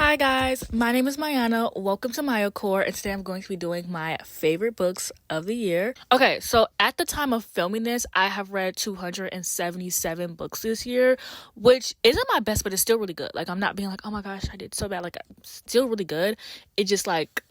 Hi guys, my name is Mayana. Welcome to MayaCore, and today I'm going to be doing my favorite books of the year. Okay, so at the time of filming this, I have read 277 books this year, which isn't my best, but it's still really good. Like, I'm not being like, oh my gosh, I did so bad. Like, still really good. It just like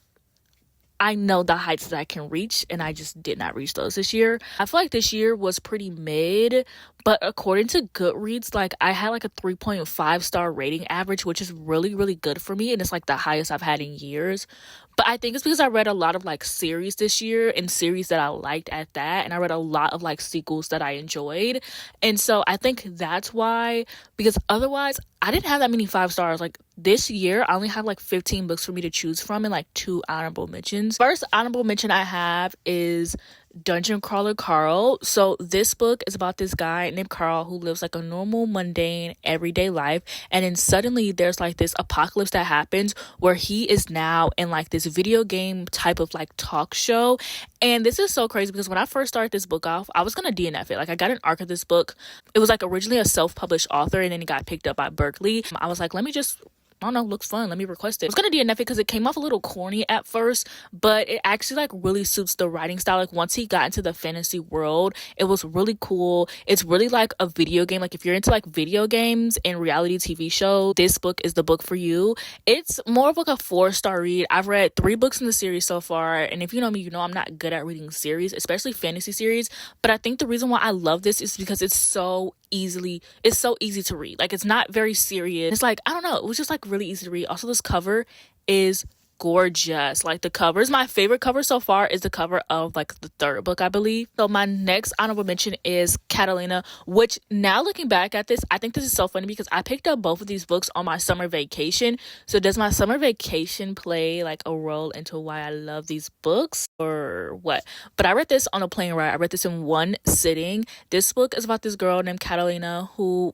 I know the heights that I can reach, and I just did not reach those this year. I feel like this year was pretty mid, but according to Goodreads, like I had like a 3.5 star rating average, which is really, really good for me, and it's like the highest I've had in years. But I think it's because I read a lot of like series this year, and series that I liked at that, and I read a lot of like sequels that I enjoyed. And so I think that's why, because otherwise I didn't have that many 5 stars. Like this year, I only have like 15 books for me to choose from and like 2 honorable mentions. First honorable mention I have is Dungeon Crawler Carl. So this book is about this guy named Carl who lives like a normal, mundane, everyday life, and then suddenly there's like this apocalypse that happens where he is now in like this video game type of like talk show. And this is so crazy because when I first started this book off, I was gonna DNF it. Like I got an arc of this book. It was like originally a self-published author, and then it got picked up by Berkeley. I was like, let me just, I don't know, looks fun, let me request it. I was gonna DNF it because it came off a little corny at first, but it actually like really suits the writing style. Like once he got into the fantasy world, it was really cool. It's really like a video game. Like if you're into like video games and reality TV show, this book is the book for you. It's more of like a 4-star read. I've read 3 books in the series so far, and if you know me, you know I'm not good at reading series, especially fantasy series. But I think the reason why I love this is because it's so easy to read. Like it's not very serious. It's like, I don't know, it was just like really easy to read. Also, this cover is gorgeous. Like the cover is my favorite cover so far, is the cover of like the 3rd book, I believe. So my next honorable mention is Catalina, which now looking back at this, I think this is so funny because I picked up both of these books on my summer vacation. So does my summer vacation play like a role into why I love these books or what? But I read this on a plane ride. I read this in one sitting. This book is about this girl named Catalina who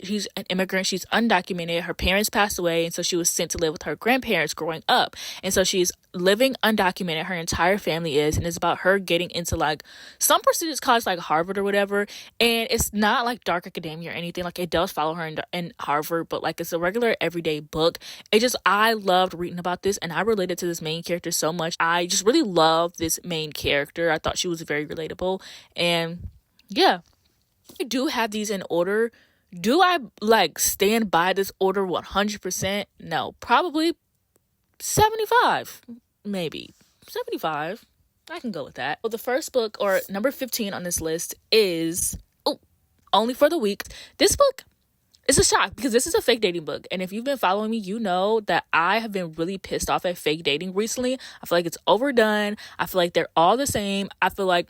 she's an immigrant. She's undocumented. Her parents passed away, and so she was sent to live with her grandparents growing up. And so she's living undocumented, her entire family is, and it's about her getting into like some prestigious college like Harvard or whatever. And it's not like dark academia or anything. Like it does follow her in Harvard, but like it's a regular everyday book. I loved reading about this, and I related to this main character so much. I just really love this main character. I thought she was very relatable. And yeah, I do have these in order. Do I like stand by this order 100%? No, probably 75, maybe 75. I can go with that. Well, the first book, or number 15 on this list, is Only for the Weak. This book is a shock because this is a fake dating book, and if you've been following me, you know that I have been really pissed off at fake dating recently. I feel like it's overdone. I feel like they're all the same. I feel like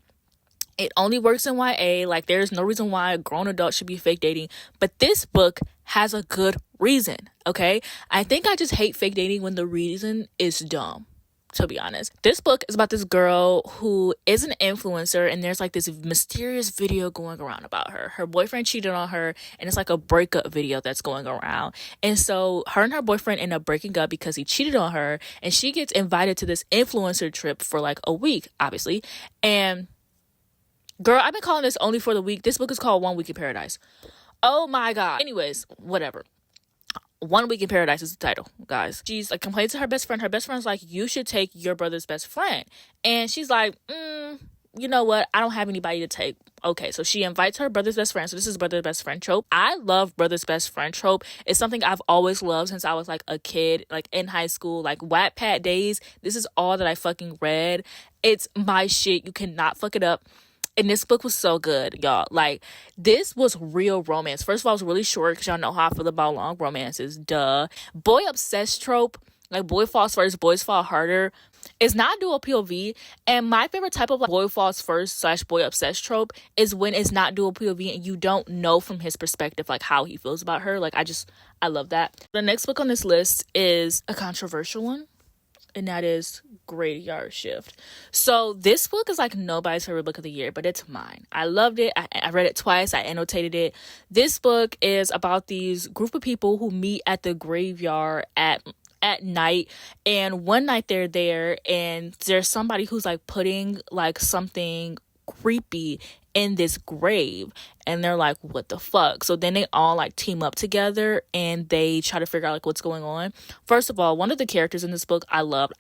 it only works in YA. Like there's no reason why a grown adult should be fake dating. But this book has a good reason, okay? I think I just hate fake dating when the reason is dumb, to be honest. This book is about this girl who is an influencer, and there's like this mysterious video going around about her. Her boyfriend cheated on her, and it's like a breakup video that's going around. And so her and her boyfriend end up breaking up because he cheated on her, and she gets invited to this influencer trip for like a week, obviously. And girl, I've been calling this Only for the Weak. This book is called 1 Week in Paradise. Oh my God. Anyways, whatever. 1 Week in Paradise is the title, guys. She's like complains to her best friend. Her best friend's like, you should take your brother's best friend. And she's like, you know what? I don't have anybody to take. Okay, so she invites her brother's best friend. So this is brother's best friend trope. I love brother's best friend trope. It's something I've always loved since I was like a kid, like in high school, like Wattpad days. This is all that I fucking read. It's my shit. You cannot fuck it up. And this book was so good, y'all. Like, this was real romance. First of all, it was really short because y'all know how I feel about long romances. Duh. Boy obsessed trope, like boy falls first, boys fall harder, is not dual POV. And my favorite type of like boy falls first / boy obsessed trope is when it's not dual POV and you don't know from his perspective like how he feels about her. Like, I love that. The next book on this list is a controversial one, and that is Graveyard Shift. So this book is like nobody's favorite book of the year, but it's mine. I loved it. I read it twice. I annotated it. This book is about these group of people who meet at the graveyard at night, and one night they're there and there's somebody who's like putting like something creepy in this grave, and they're like, what the fuck? So then they all like team up together and they try to figure out like what's going on. First of all, one of the characters in this book I love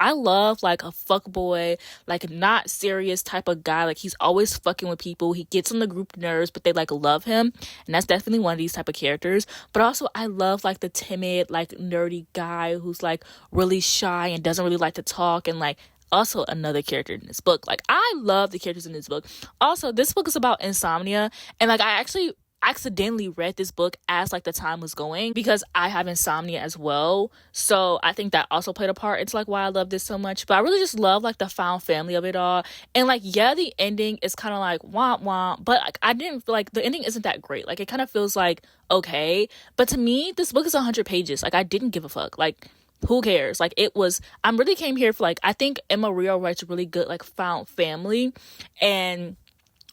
like a fuck boy, like not serious type of guy. Like he's always fucking with people, he gets on the group nerves, but they like love him, and that's definitely one of these type of characters. But also I love like the timid, like nerdy guy who's like really shy and doesn't really like to talk, and like also another character in this book. Like I love the characters in this book. Also, this book is about insomnia, and like I actually accidentally read this book as like the time was going because I have insomnia as well. So I think that also played a part. It's like why I love this so much. But I really just love like the found family of it all. And like, yeah, the ending is kind of like womp womp, but like I didn't feel like the ending isn't that great. Like it kind of feels like okay. But to me, this book is 100 pages. Like I didn't give a fuck. Like who cares? Like it was, I really came here for like, I think Emma Rio writes really good like found family, and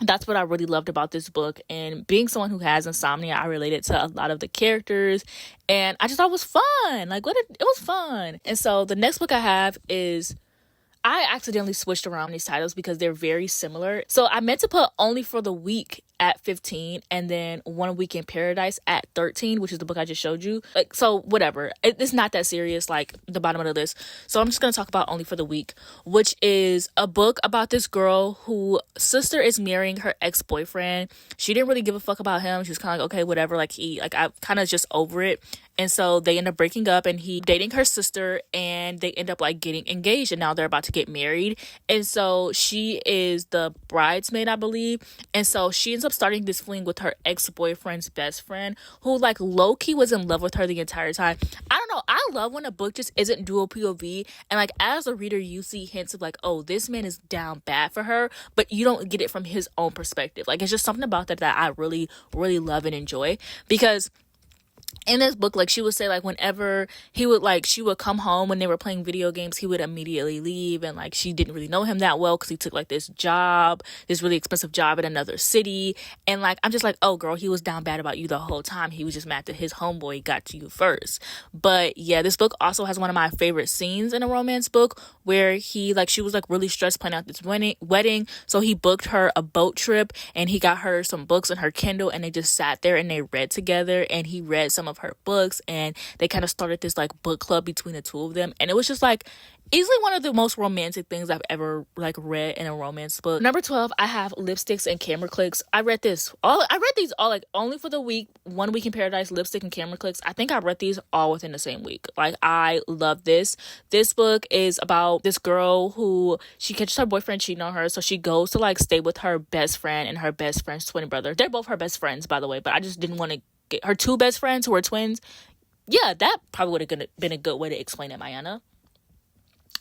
that's what I really loved about this book. And being someone who has insomnia, I related to a lot of the characters, and I just thought it was fun. Like it was fun. And so the next book I have is, I accidentally switched around these titles because they're very similar. So I meant to put Only for the Weak at 15 and then One Week in Paradise at 13, which is the book I just showed you. Like, so whatever. It's not that serious, like the bottom of the list. So I'm just going to talk about Only for the Weak, which is a book about this girl who sister is marrying her ex-boyfriend. She didn't really give a fuck about him. She was kind of like, okay, whatever. Like I kind of just over it. And so they end up breaking up, and he dating her sister, and they end up like getting engaged, and now they're about to get married. And so she is the bridesmaid, I believe. And so she ends up starting this fling with her ex-boyfriend's best friend, who like low-key was in love with her the entire time. I don't know. I love when a book just isn't dual POV, and like as a reader you see hints of like, oh, this man is down bad for her, but you don't get it from his own perspective. Like it's just something about that I really, really love and enjoy, because in this book, like she would say, like whenever she would come home when they were playing video games, he would immediately leave, and like she didn't really know him that well because he took like this really expensive job in another city. And like I'm just like, oh girl, he was down bad about you the whole time. He was just mad that his homeboy got to you first. But yeah, this book also has one of my favorite scenes in a romance book where she was like really stressed planning out this wedding, so he booked her a boat trip, and he got her some books on her Kindle, and they just sat there and they read together, and he read some of her books, and they kind of started this like book club between the two of them. And it was just like easily one of the most romantic things I've ever like read in a romance book. Number 12, I have Lipsticks and Camera Clicks. I read these all like Only for the Week, One Week in Paradise, Lipstick and Camera Clicks. I think I read these all within the same week. Like I love this book is about this girl who she catches her boyfriend cheating on her, so she goes to like stay with her best friend and her best friend's twin brother. They're both her best friends, by the way, but I just didn't want to get her two best friends who are twins. Yeah, that probably would have been a good way to explain it, Mayana.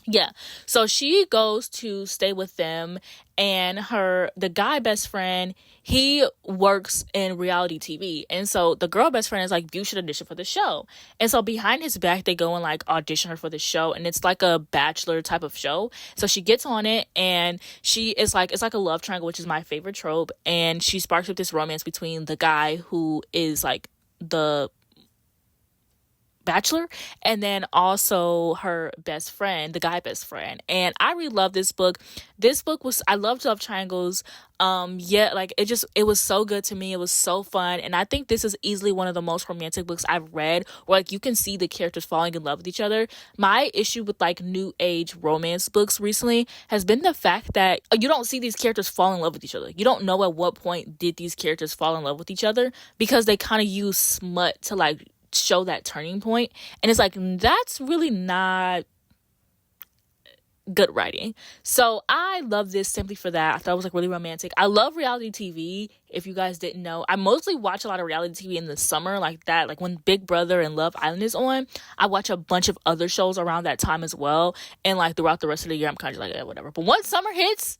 Yeah, so she goes to stay with them, and the guy best friend, he works in reality TV, and so the girl best friend is like, you should audition for the show. And so behind his back, they go and like audition her for the show, and it's like a bachelor type of show. So she gets on it, and she is like, it's like a love triangle, which is my favorite trope, and she sparks up this romance between the guy who is like the bachelor, and then also her best friend, the guy best friend. And I really love this book. I loved love triangles. Like it was so good to me. It was so fun, and I think this is easily one of the most romantic books I've read, where like you can see the characters falling in love with each other. My issue with like new age romance books recently has been the fact that you don't see these characters fall in love with each other. You don't know at what point did these characters fall in love with each other, because they kind of use smut to like show that turning point, and it's like that's really not good writing. So I love this simply for that. I thought it was like really romantic. I love reality TV. If you guys didn't know, I mostly watch a lot of reality TV in the summer, like that, like when Big Brother and Love Island is on. I watch a bunch of other shows around that time as well, and like throughout the rest of the year I'm kind of like, whatever. But once summer hits,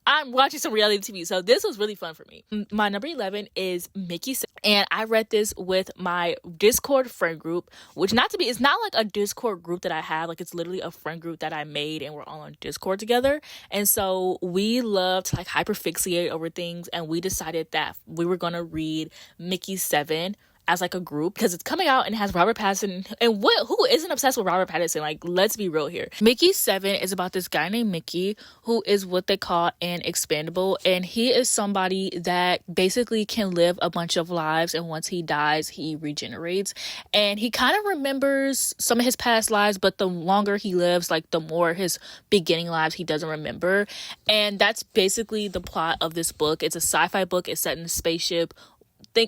I'm watching some reality TV. So this was really fun for me. My number 11 is Mickey 7. And I read this with my Discord friend group, which it's not like a Discord group that I have. Like it's literally a friend group that I made, and we're all on Discord together. And so we love to like hyperfixate over things. And we decided that we were going to read Mickey 7 as like a group because it's coming out and it has Robert Pattinson. And who isn't obsessed with Robert Pattinson? Like, let's be real here. Mickey 7 is about this guy named Mickey who is what they call an expandable, and he is somebody that basically can live a bunch of lives, and once he dies he regenerates, and he kind of remembers some of his past lives, but the longer he lives, like the more his beginning lives he doesn't remember. And that's basically the plot of this book. It's a sci-fi book. It's set in a spaceship.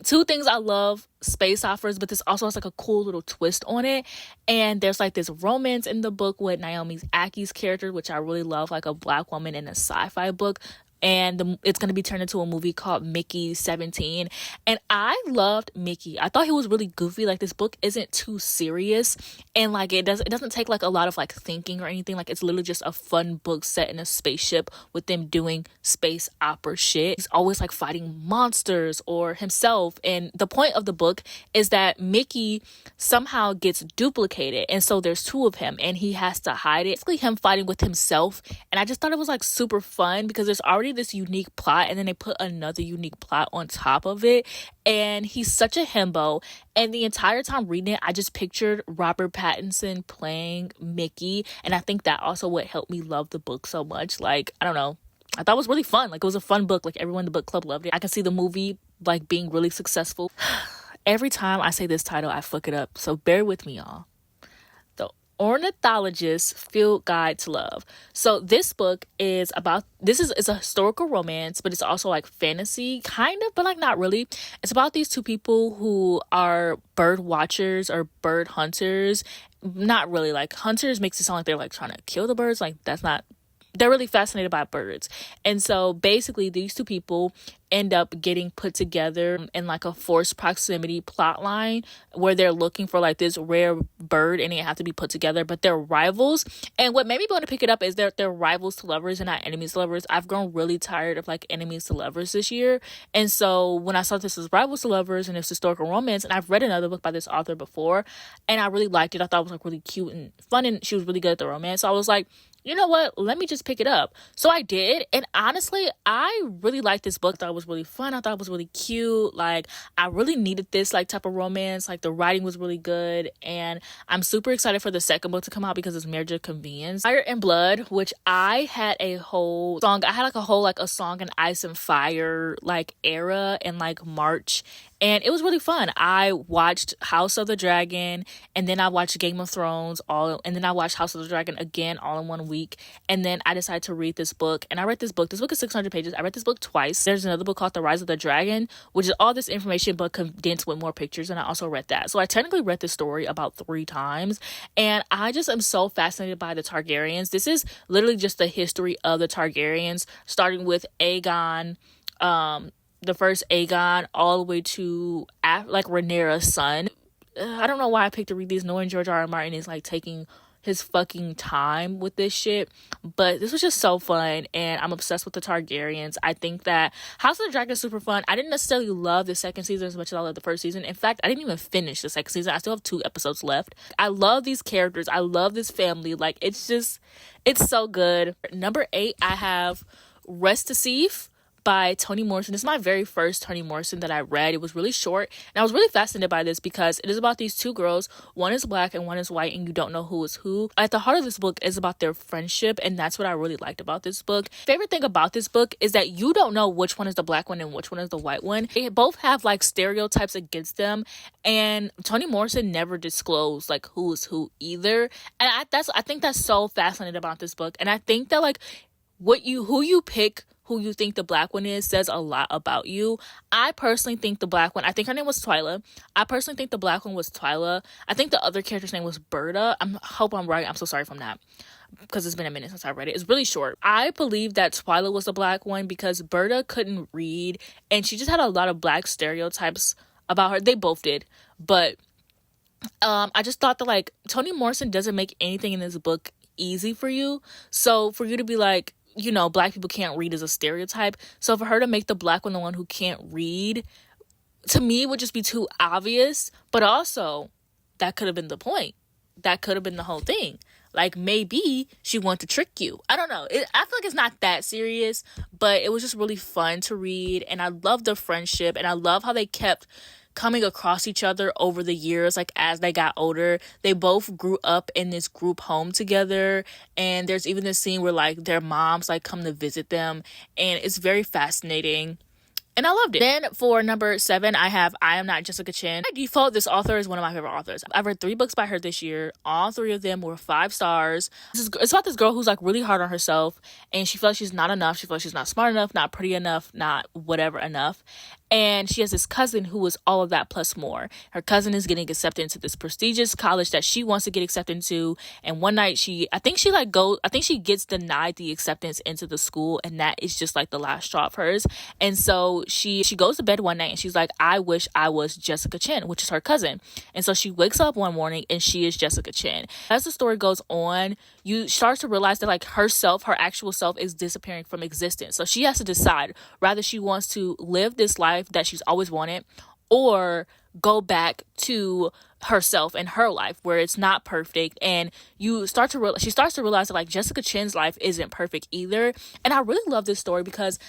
Two things I love space operas, but this also has like a cool little twist on it. And there's like this romance in the book with Naomi Ackie's character, which I really love, like a Black woman in a sci-fi book. And it's going to be turned into a movie called Mickey 17. And I loved Mickey. I thought he was really goofy. Like, this book isn't too serious, and like it doesn't take like a lot of like thinking or anything. Like, it's literally just a fun book set in a spaceship with them doing space opera shit. He's always like fighting monsters or himself, and the point of the book is that Mickey somehow gets duplicated, and so there's two of him and he has to hide it. Basically him fighting with himself. And I just thought it was like super fun because there's already this unique plot, and then they put another unique plot on top of it. And he's such a himbo, and the entire time reading it, I just pictured Robert Pattinson playing Mickey, and I think that also what helped me love the book so much. Like, I don't know, I thought it was really fun. Like, it was a fun book. Like, everyone in the book club loved it. I can see the movie like being really successful. Every time I say this title I fuck it up, so bear with me, y'all. Ornithologist's Field Guide to Love. So this book is it's a historical romance, but it's also like fantasy kind of, but like not really. It's about these two people who are bird watchers or bird hunters. Not really, like hunters makes it sound like they're like trying to kill the birds. Like, that's not. They're really fascinated by birds. And so basically these two people end up getting put together in like a forced proximity plot line where they're looking for like this rare bird, and they have to be put together, but they're rivals. And what made me want to pick it up is they're rivals to lovers and not enemies to lovers. I've grown really tired of like enemies to lovers this year. And so when I saw this was rivals to lovers and it's historical romance, and I've read another book by this author before and I really liked it. I thought it was like really cute and fun, and she was really good at the romance. So I was like, you know what? Let me just pick it up. So I did. And honestly, I really liked this book. I thought it was really fun. I thought it was really cute. Like, I really needed this like type of romance. Like, the writing was really good. And I'm super excited for the second book to come out because it's Marriage of Convenience. Fire and Blood, which I had a whole song. I had like a whole like a Song in Ice and Fire like era in like March. And it was really fun. I watched House of the Dragon, and then I watched Game of Thrones and then I watched House of the Dragon again all in 1 week. And then I decided to read this book, and I read this book. This book is 600 pages. I read this book twice. There's another book called The Rise of the Dragon, which is all this information but condensed with more pictures, and I also read that. So I technically read this story about 3 times, and I just am so fascinated by the Targaryens. This is literally just the history of the Targaryens, starting with Aegon, the first Aegon, all the way to like Rhaenyra's son. I don't know why I picked to read these, knowing George R.R. Martin is like taking his fucking time with this shit, but this was just so fun, and I'm obsessed with the Targaryens. I think that House of the Dragon is super fun. I didn't necessarily love the second season as much as I loved the first season. In fact, I didn't even finish the second season. I still have 2 episodes left. I love these characters. I love this family. Like, it's so good. Number 8, I have Resticif by Toni Morrison. This is my very first Toni Morrison that I read. It was really short, and I was really fascinated by this because it is about these 2 girls. One is Black and one is white, and you don't know who is who. At the heart of this book is about their friendship, and that's what I really liked about this book. Favorite thing about this book is that you don't know which one is the Black one and which one is the white one. They both have like stereotypes against them, and Toni Morrison never disclosed like who is who either. And I think that's so fascinating about this book. And I think that like who you pick, who you think the Black one is, says a lot about you. I personally think the Black one, I think her name was Twyla. I personally think the Black one was Twyla. I think the other character's name was Berta. I hope I'm right. I'm so sorry if I'm not, because it's been a minute since I read it. It's really short. I believe that Twyla was the Black one because Berta couldn't read, and she just had a lot of Black stereotypes about her. They both did. But I just thought that like Toni Morrison doesn't make anything in this book easy for you. So for you to be like, you know, Black people can't read as a stereotype. So for her to make the Black one the one who can't read, to me, would just be too obvious. But also, that could have been the point. That could have been the whole thing. Like, maybe she wanted to trick you. I don't know. I feel like it's not that serious, but it was just really fun to read. And I love the friendship. And I love how they kept coming across each other over the years, like as they got older. They both grew up in this group home together, and there's even this scene where like their moms like come to visit them, and it's very fascinating. And I loved it. Then for number 7, I have I Am Not Jessica Chen. By default, this author is one of my favorite authors. I've read 3 books by her this year. All 3 of them were 5 stars. It's about this girl who's like really hard on herself, and she feels like she's not enough. She feels like she's not smart enough, not pretty enough, not whatever enough. And she has this cousin who is all of that plus more. Her cousin is getting accepted into this prestigious college that she wants to get accepted into. And one night I think she gets denied the acceptance into the school. And that is just like the last straw of hers. And so she goes to bed one night and she's like, I wish I was Jessica Chen, which is her cousin. And so she wakes up one morning and she is Jessica Chen. As the story goes on, you start to realize that like her actual self is disappearing from existence. So she has to decide whether she wants to live this life that she's always wanted, or go back to herself and her life where it's not perfect. And she starts to realize that like Jessica Chen's life isn't perfect either. And I really love this story because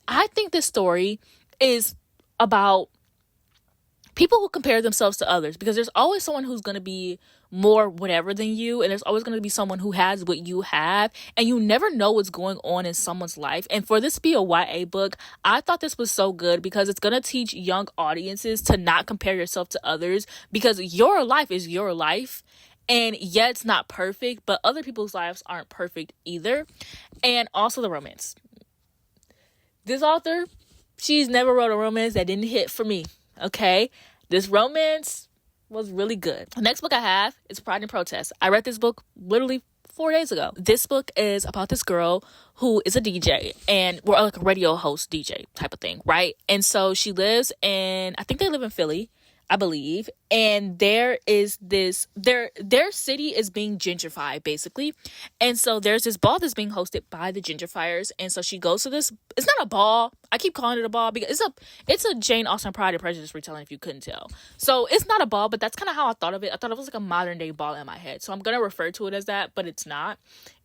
I think this story is about people who compare themselves to others, because there's always someone who's going to be more whatever than you, and there's always going to be someone who has what you have, and you never know what's going on in someone's life. And for this to be a YA book, I thought this was so good because it's going to teach young audiences to not compare yourself to others, because your life is your life. And yeah, it's not perfect, but other people's lives aren't perfect either. And also the romance. This author, she's never wrote a romance that didn't hit for me. Okay, this romance was really good. The next book I have is Pride and Protest. I read this book literally 4 days ago. This book is about this girl who is a DJ, and we're like a radio host DJ type of thing, right? And so she lives in, I think they live in Philly, I believe, and there is this, their city is being gentrified basically, and so there's this ball that's being hosted by the gentrifiers. And so she goes to this, it's not a ball, I keep calling it a ball because it's a Jane Austen Pride and Prejudice retelling, if you couldn't tell. So it's not a ball, but that's kind of how I thought of it. I thought it was like a modern day ball in my head, so I'm gonna refer to it as that, but it's not.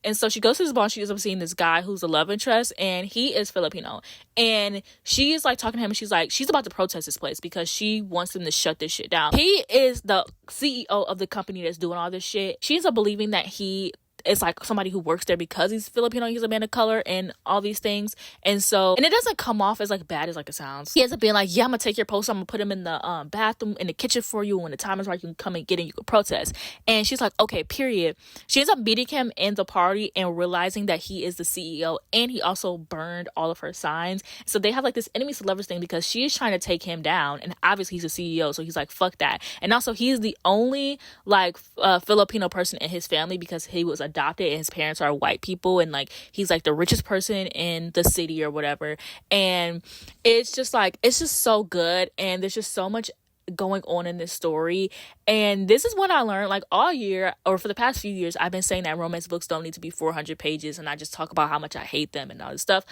And so she goes to this ball and she ends up seeing this guy who's a love interest, and he is Filipino. And she is like talking to him, and she's like, she's about to protest this place because she wants them to shut this shit down. He is the CEO of the company that's doing all this shit. She ends up believing that he is like somebody who works there because he's Filipino, he's a man of color, and all these things. And it doesn't come off as like bad as like it sounds. He ends up being like, yeah, I'm gonna take your post, I'm gonna put him in the bathroom in the kitchen for you, when the time is right you can come and get in, you can protest. And she's like, okay, period. She ends up meeting him in the party and realizing that he is the CEO, and he also burned all of her signs. So they have like this enemies to lovers thing because she is trying to take him down, and obviously he's a CEO, so he's like, fuck that. And also he's the only like Filipino person in his family because he was adopted and his parents are white people, and like he's like the richest person in the city or whatever. And it's just so good, and there's just so much going on in this story. And this is what I learned like all year, or for the past few years. I've been saying that romance books don't need to be 400 pages, and I just talk about how much I hate them and all this stuff.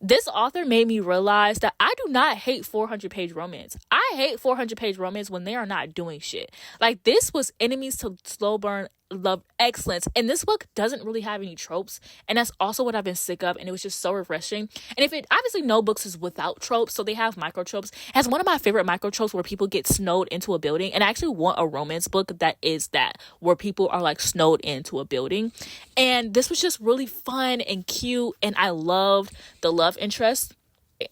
This author made me realize that I do not hate 400-page romance. I hate 400-page romance when they are not doing shit. Like, this was enemies to slow burn love excellence, and this book doesn't really have any tropes, and that's also what I've been sick of, and it was just so refreshing. And if it obviously, no books is without tropes, so they have micro tropes. It has one of my favorite micro tropes where people get snowed into a building, and I actually want a romance book that is that, where people are like snowed into a building. And this was just really fun and cute, and I loved the love interest.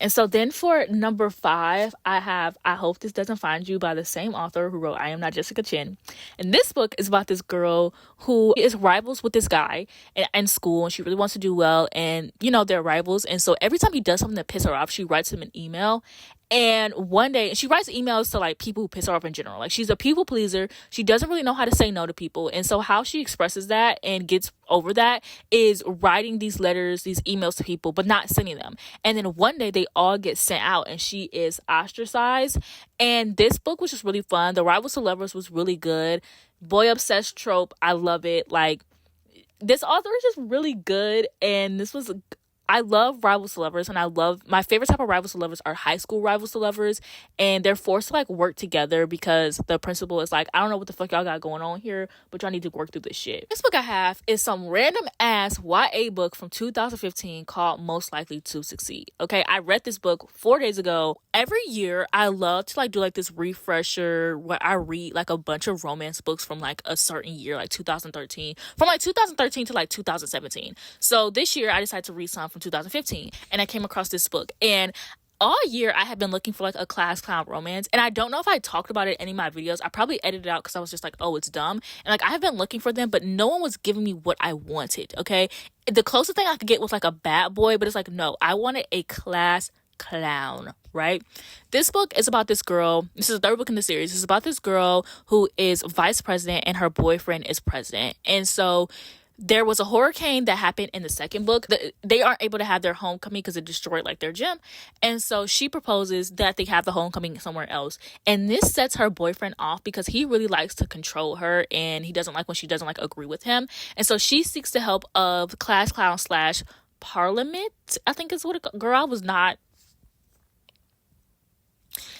And so then for number 5, I have I Hope This Doesn't Find You by the same author who wrote I Am Not Jessica Chen. And this book is about this girl who is rivals with this guy in school, and she really wants to do well, and you know, they're rivals. And so every time he does something that pisses her off, she writes him an email. And one day, she writes emails to like people who piss her off in general. Like, she's a people pleaser. She doesn't really know how to say no to people. And so how she expresses that and gets over that is writing these letters, these emails to people, but not sending them. And then one day they all get sent out and she is ostracized. And this book was just really fun. The Rivals to Lovers was really good. Boy obsessed trope, I love it. Like, this author is just really good, and this was I love rivals to lovers, and I love, my favorite type of rivals to lovers are high school rivals to lovers, and they're forced to like work together because the principal is like, I don't know what the fuck y'all got going on here, but y'all need to work through this shit. This book I have is some random ass YA book from 2015 called Most Likely to Succeed. Okay, I read this book 4 days ago. Every year I love to like do like this refresher where I read like a bunch of romance books from like a certain year, like 2013, from like 2013 to like 2017. So this year I decided to read some from 2015, and I came across this book. And all year I have been looking for like a class clown romance, and I don't know if I talked about it in any of my videos. I probably edited it out because I was just like, oh, it's dumb. And like I have been looking for them, but no one was giving me what I wanted. Okay, the closest thing I could get was like a bad boy, but it's like, no, I wanted a class clown, right? This book is about this girl. This is the third book in the series. It's about this girl who is vice president and her boyfriend is president. And so there was a hurricane that happened in the second book. They aren't able to have their homecoming because it destroyed like their gym. And so she proposes that they have the homecoming somewhere else. And this sets her boyfriend off because he really likes to control her, and he doesn't like when she doesn't like agree with him. And so she seeks the help of class clown slash parliament, I think is what girl, I was not.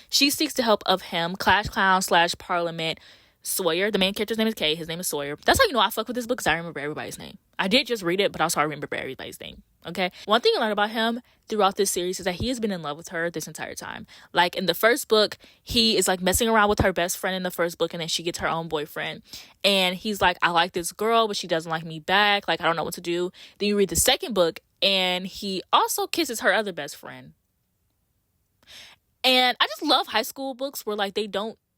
She seeks the help of him, class clown slash parliament Sawyer. The main character's name is Kay. His name is Sawyer. That's how you know I fuck with this book, because I remember everybody's name. I did just read it, but also I remember everybody's name. Okay. One thing you learn about him throughout this series is that he has been in love with her this entire time. Like in the first book, he is like messing around with her best friend in the first book, and then she gets her own boyfriend. And he's like, I like this girl, but she doesn't like me back. Like, I don't know what to do. Then you read the second book, and he also kisses her other best friend. And I just love high school books where like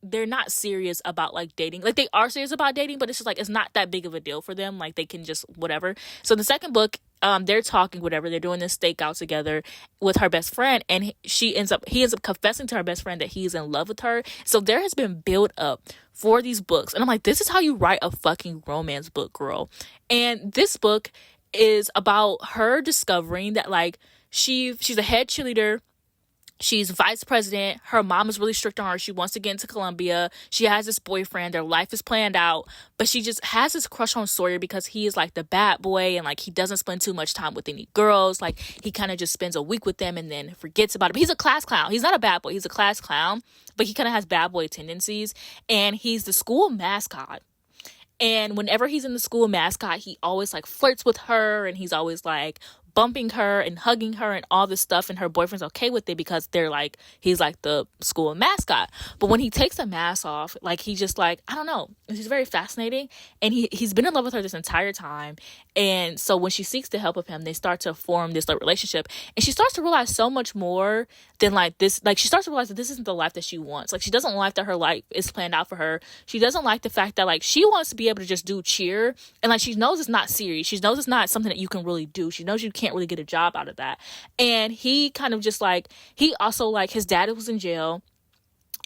they're not serious about like dating. Like they are serious about dating, but it's just like it's not that big of a deal for them. Like they can just whatever. So the second book, they're talking whatever. They're doing this stakeout together with her best friend, and he ends up confessing to her best friend that he's in love with her. So there has been build up for these books, and I'm like, this is how you write a fucking romance book, girl. And this book is about her discovering that like she's a head cheerleader. She's vice president. Her mom is really strict on her. She wants to get into Columbia. She has this boyfriend. Their life is planned out. But she just has this crush on Sawyer because he is like the bad boy, and like he doesn't spend too much time with any girls. Like he kind of just spends a week with them and then forgets about it. But he's a class clown. He's not a bad boy. He's a class clown. But he kind of has bad boy tendencies. And he's the school mascot. And whenever he's in the school mascot, he always like flirts with her, and he's always like bumping her and hugging her and all this stuff, and her boyfriend's okay with it because he's like the school mascot. But when he takes the mask off, like he just like, I don't know, he's very fascinating, and he's been in love with her this entire time. And so when she seeks the help of him, they start to form this like relationship, and she starts to realize so much more than like this. Like she starts to realize that this isn't the life that she wants. Like she doesn't like that her life is planned out for her. She doesn't like the fact that like she wants to be able to just do cheer, and like she knows it's not serious. She knows it's not something that you can really do. She knows you can't really get a job out of that. And he kind of just like, he also like, his dad was in jail,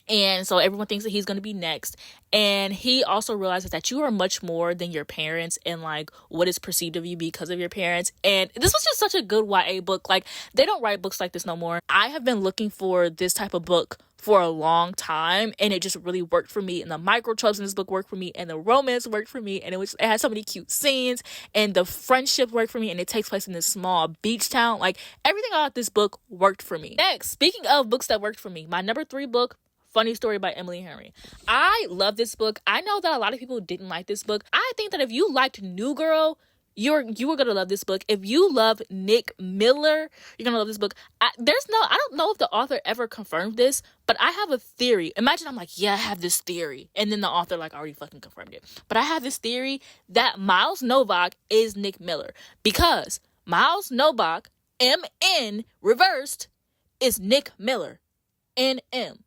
and so everyone thinks that he's going to be next. And he also realizes that you are much more than your parents and like what is perceived of you because of your parents. And this was just such a good YA book. Like they don't write books like this no more. I have been looking for this type of book for a long time, and it just really worked for me. And the micro tropes in this book worked for me, and the romance worked for me, and it had so many cute scenes, and the friendship worked for me, and it takes place in this small beach town. Like everything about this book worked for me. Next, speaking of books that worked for me, my number 3 book, Funny Story by Emily Henry. I love this book. I know that a lot of people didn't like this book. I think that if you liked New Girl, you are gonna love this book. If you love Nick Miller, you're gonna love this book. I don't know if the author ever confirmed this, but I have a theory. Imagine I'm like, yeah, I have this theory, and then the author like already fucking confirmed it. But I have this theory that Miles Novak is Nick Miller, because Miles Novak, MN reversed, is Nick Miller, NM.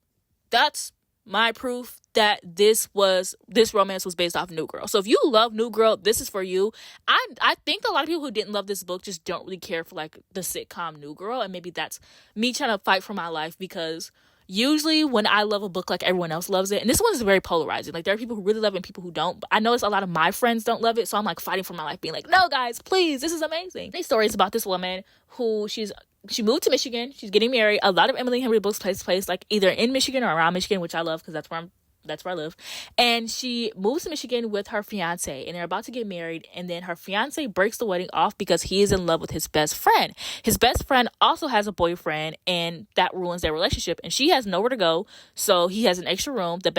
That's my proof that this romance was based off New Girl. So if you love New Girl, this is for you. I think a lot of people who didn't love this book just don't really care for like the sitcom New Girl, and maybe that's me trying to fight for my life, because usually when I love a book, like everyone else loves it, and this one is very polarizing. Like there are people who really love it and people who don't. But I notice a lot of my friends don't love it, so I'm like fighting for my life, being like, no guys, please, this is amazing. These stories about this woman who she moved to Michigan. She's getting married. A lot of Emily Henry books take place like either in Michigan or around Michigan, which I love because that's where I'm That's where I live. And she moves to Michigan with her fiance, and they're about to get married. And then her fiance breaks the wedding off because he is in love with his best friend. His best friend also has a boyfriend, and that ruins their relationship. And she has nowhere to go, so he has an extra room. The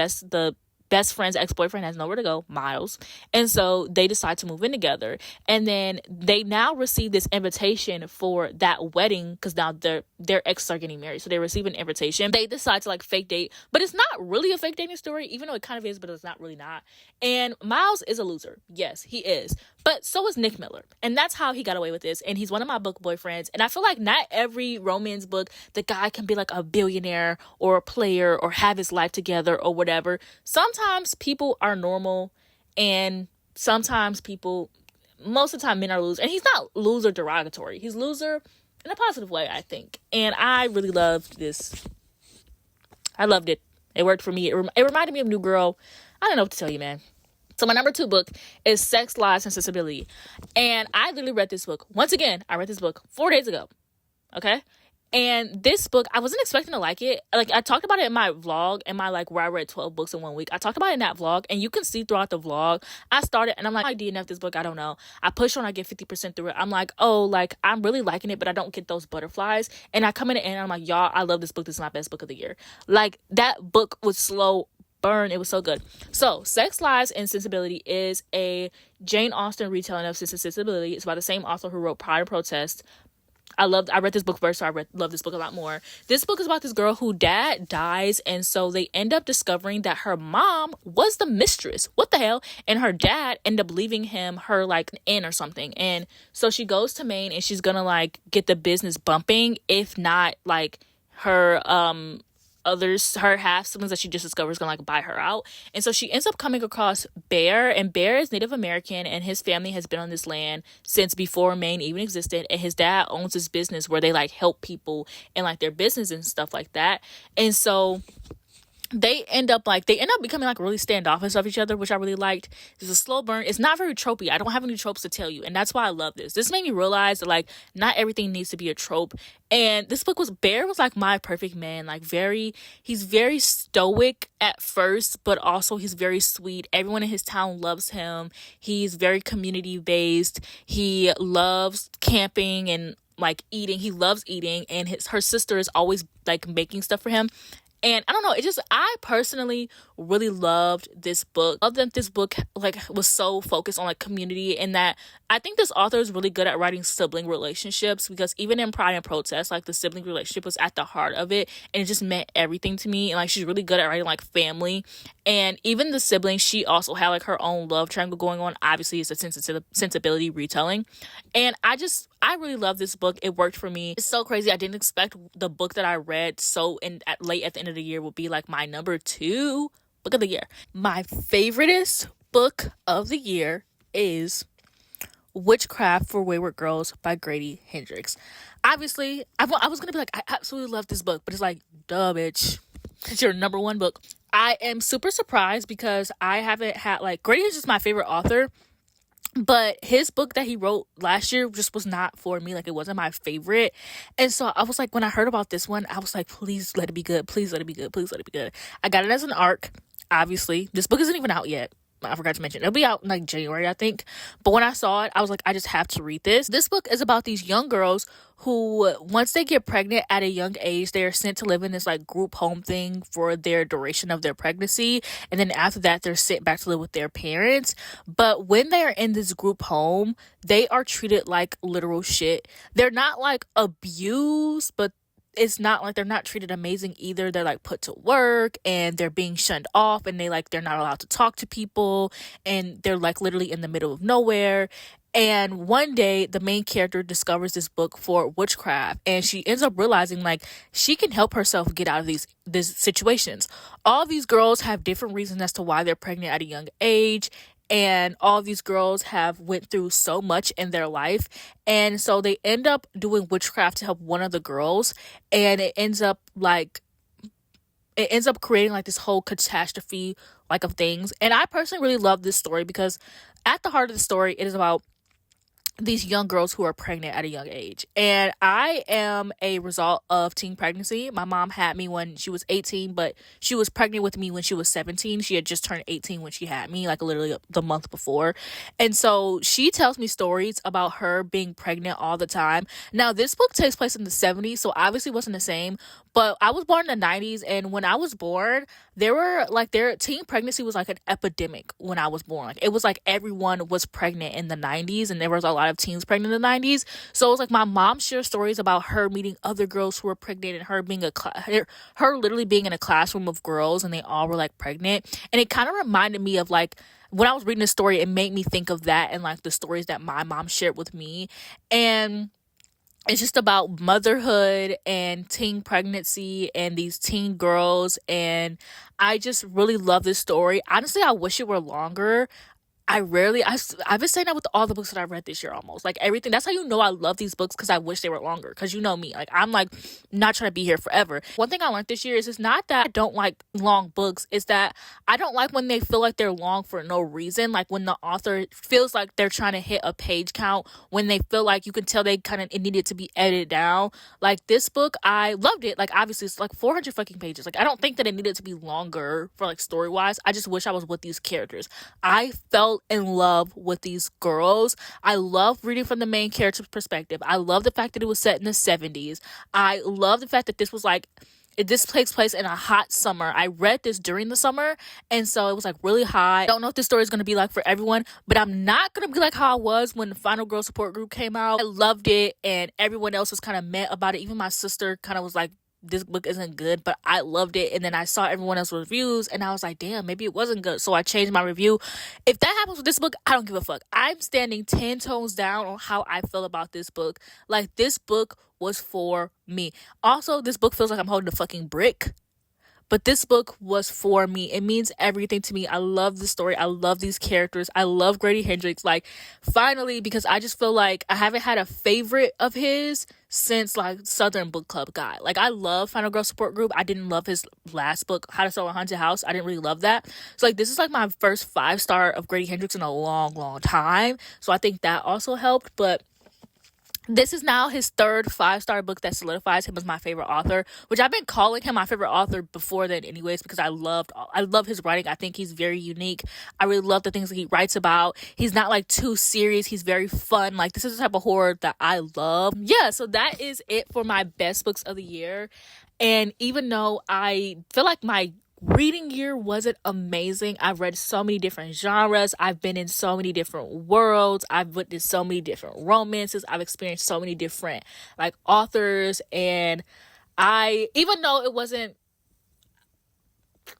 best friend's ex-boyfriend has nowhere to go, Miles, and so they decide to move in together. And then they now receive this invitation for that wedding, because now their exes are getting married, so they receive an invitation. They decide to like fake date, but it's not really a fake dating story, even though it kind of is, but it's not really not. And Miles is a loser. Yes, he is, but so is Nick Miller, and that's how he got away with this. And he's one of my book boyfriends, and I feel like not every romance book the guy can be like a billionaire or a player or have his life together or whatever. Sometimes people are normal, and sometimes most of the time men are losers. And he's not loser derogatory. He's loser in a positive way, I think. And I really loved this. I loved it. It worked for me. It reminded me of New Girl. I don't know what to tell you, man. So my number 2 book is Sex, Lies, and Sensibility. And I literally read this book. Once again, I read this book 4 days ago. Okay? And this book, I wasn't expecting to like it. Like, I talked about it in my vlog, and my, like, where I read 12 books in 1 week. I talked about it in that vlog, and you can see throughout the vlog, I started, and I'm like, I DNF this book, I don't know. I push on, I get 50% through it. I'm like, oh, like, I'm really liking it, but I don't get those butterflies. And I come in the end, and I'm like, y'all, I love this book. This is my best book of the year. Like, that book was slow burn. It was so good. So Sex, Lies, and Sensibility is a Jane Austen retelling of Sense and Sensibility. It's by the same author who wrote Pride and Protest. I read this book first, so love this book a lot more. This book is about this girl who dad dies, and so they end up discovering that her mom was the mistress. What the hell? And her dad ended up leaving her like inn or something. And so she goes to Maine, and she's gonna like get the business bumping, if not like her her half siblings that she just discovered is gonna like buy her out. And so she ends up coming across Bear, and Bear is Native American, and his family has been on this land since before Maine even existed. And his dad owns this business where they like help people and like their business and stuff like that. And so they end up becoming like really standoffish of each other, which I really liked. It's a slow burn. It's not very tropey. I don't have any tropes to tell you, and that's why I love this. This made me realize that like not everything needs to be a trope. And this book Bear was like my perfect man. Like he's very stoic at first, but also he's very sweet. Everyone in his town loves him. He's very community based. He loves camping and like eating. He loves eating, and her sister is always like making stuff for him. And I don't know, I personally really loved this book. Loved that this book like was so focused on like community, and that I think this author is really good at writing sibling relationships, because even in Pride and Protest, like the sibling relationship was at the heart of it, and it just meant everything to me. And like she's really good at writing like family, and even the siblings, she also had like her own love triangle going on. Obviously it's a sensibility retelling, and I really love this book. It worked for me. It's so crazy. I didn't expect the book that I read late at the end of the year would be like my number 2 book of the year. My favoriteest book of the year is Witchcraft for Wayward Girls by Grady Hendrix. Obviously, I was gonna be like, I absolutely love this book, but it's like, duh, bitch. It's your number 1 book. I am super surprised because I haven't had like, Grady is just my favorite author, but his book that he wrote last year just was not for me. Like, it wasn't my favorite. And so I was like, when I heard about this one, I was like, please let it be good. Please let it be good. Please let it be good. I got it as an ARC. Obviously, this book isn't even out yet. I forgot to mention, it'll be out in like January, I think. But when I saw it, I was like, I just have to read this. This book is about these young girls who, once they get pregnant at a young age, they're sent to live in this like group home thing for their duration of their pregnancy. And then after that, they're sent back to live with their parents. But when they are in this group home, they are treated like literal shit. They're not like abused, but it's not like they're not treated amazing either. They're like put to work, and they're being shunned off, and they're not allowed to talk to people, and they're like literally in the middle of nowhere. And one day the main character discovers this book for witchcraft, and she ends up realizing like she can help herself get out of these situations. All these girls have different reasons as to why they're pregnant at a young age, and all these girls have went through so much in their life, and so they end up doing witchcraft to help one of the girls, and it ends up creating like this whole catastrophe like of things. And I personally really love this story because at the heart of the story, it is about these young girls who are pregnant at a young age. And I am a result of teen pregnancy. My mom had me when she was 18, but she was pregnant with me when she was 17. She had just turned 18 when she had me, like literally the month before. And so she tells me stories about her being pregnant all the time. Now, this book takes place in the 70s, so obviously wasn't the same, but I was born in the 90s, and when I was born, their teen pregnancy was like an epidemic when I was born. Like, it was like everyone was pregnant in the 90s, and there was a lot of teens pregnant in the 90s. So it was like my mom shares stories about her meeting other girls who were pregnant, and her being her literally being in a classroom of girls, and they all were like pregnant. And it kind of reminded me of like when I was reading the story, it made me think of that and like the stories that my mom shared with me. And it's just about motherhood and teen pregnancy and these teen girls. And I just really love this story. Honestly, I wish it were longer. I've been saying that with all the books that I read this year almost. Like everything. That's how you know I love these books, because I wish they were longer. Because you know me. Like, I'm like not trying to be here forever. One thing I learned this year is it's not that I don't like long books. It's that I don't like when they feel like they're long for no reason. Like when the author feels like they're trying to hit a page count. When they feel like you can tell it needed to be edited down. Like this book, I loved it. Like obviously it's like 400 fucking pages. Like I don't think that it needed to be longer for like story wise. I just wish I was with these characters. I felt in love with these girls. I love reading from the main character's perspective. I love the fact that it was set in the 70s. I love the fact that this takes place in a hot summer. I read this during the summer, and so it was like really hot. I don't know if this story is going to be like for everyone, but I'm not going to be like how I was when the Final Girl Support Group came out. I loved it, and everyone else was kind of mad about it. Even my sister kind of was like, this book isn't good, but I loved it. And then I saw everyone else's reviews, and I was like, damn, maybe it wasn't good. So I changed my review. If that happens with this book, I don't give a fuck. I'm standing 10 tones down on how I feel about this book. Like, this book was for me. Also, this book feels like I'm holding a fucking brick. But this book was for me. It means everything to me. I love the story. I love these characters. I love Grady Hendrix. Like, finally, because I just feel like I haven't had a favorite of his since, like, Southern Book Club guy. Like, I love Final Girl Support Group. I didn't love his last book, How to Sell a Haunted House. I didn't really love that. So, like, this is, like, my first 5-star of Grady Hendrix in a long, long time. So, I think that also helped. But this is now his third 5-star book that solidifies him as my favorite author, which I've been calling him my favorite author before then anyways, because I love his writing. I think he's very unique. I really love the things that he writes about. He's not like too serious. He's very fun. Like, this is the type of horror that I love. Yeah, so that is it for my best books of the year. And even though I feel like my reading year wasn't amazing, I've read so many different genres. I've been in so many different worlds. I've witnessed so many different romances. I've experienced so many different like authors. And even though it wasn't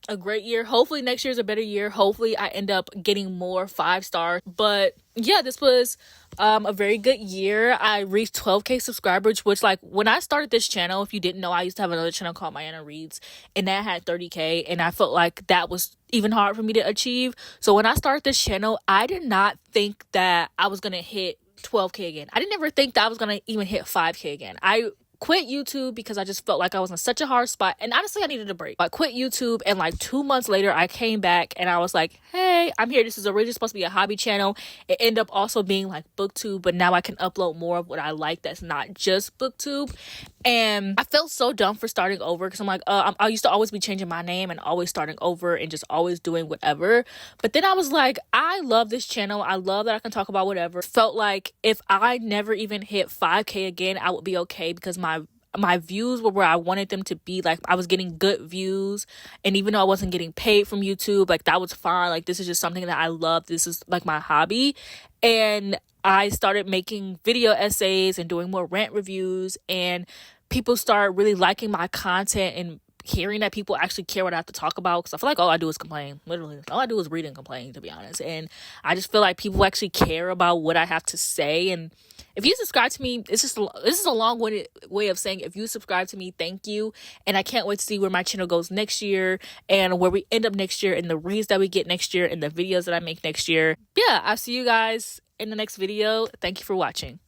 a great year, hopefully next year's a better year. Hopefully I end up getting more 5-stars. But yeah, this was a very good year. I reached 12k subscribers, which, like, when I started this channel, if you didn't know, I used to have another channel called Mayana Reads, and that had 30k, and I felt like that was even hard for me to achieve. So when I started this channel, I did not think that I was gonna hit 12k again. I didn't ever think that I was gonna even hit 5k again. I quit YouTube because I just felt like I was in such a hard spot, and honestly I needed a break. I quit YouTube, and like 2 months later I came back and I was like, hey, I'm here. This is originally supposed to be a hobby channel. It ended up also being like booktube, but now I can upload more of what I like that's not just booktube. And I felt so dumb for starting over, because I'm like, I used to always be changing my name and always starting over and just always doing whatever. But then I was like, I love this channel. I love that I can talk about whatever. Felt like if I never even hit 5k again, I would be okay, because my views were where I wanted them to be. Like, I was getting good views, and even though I wasn't getting paid from YouTube, like, that was fine. Like, this is just something that I love. This is like my hobby. And I started making video essays and doing more rant reviews, and people started really liking my content and hearing that people actually care what I have to talk about, because I feel like all I do is complain. Literally all I do is read and complain, to be honest. And I just feel like people actually care about what I have to say. And if you subscribe to me, this is a long-winded way of saying, if you subscribe to me, thank you. And I can't wait to see where my channel goes next year, and where we end up next year, and the reads that we get next year, and the videos that I make next year. Yeah, I'll see you guys in the next video. Thank you for watching.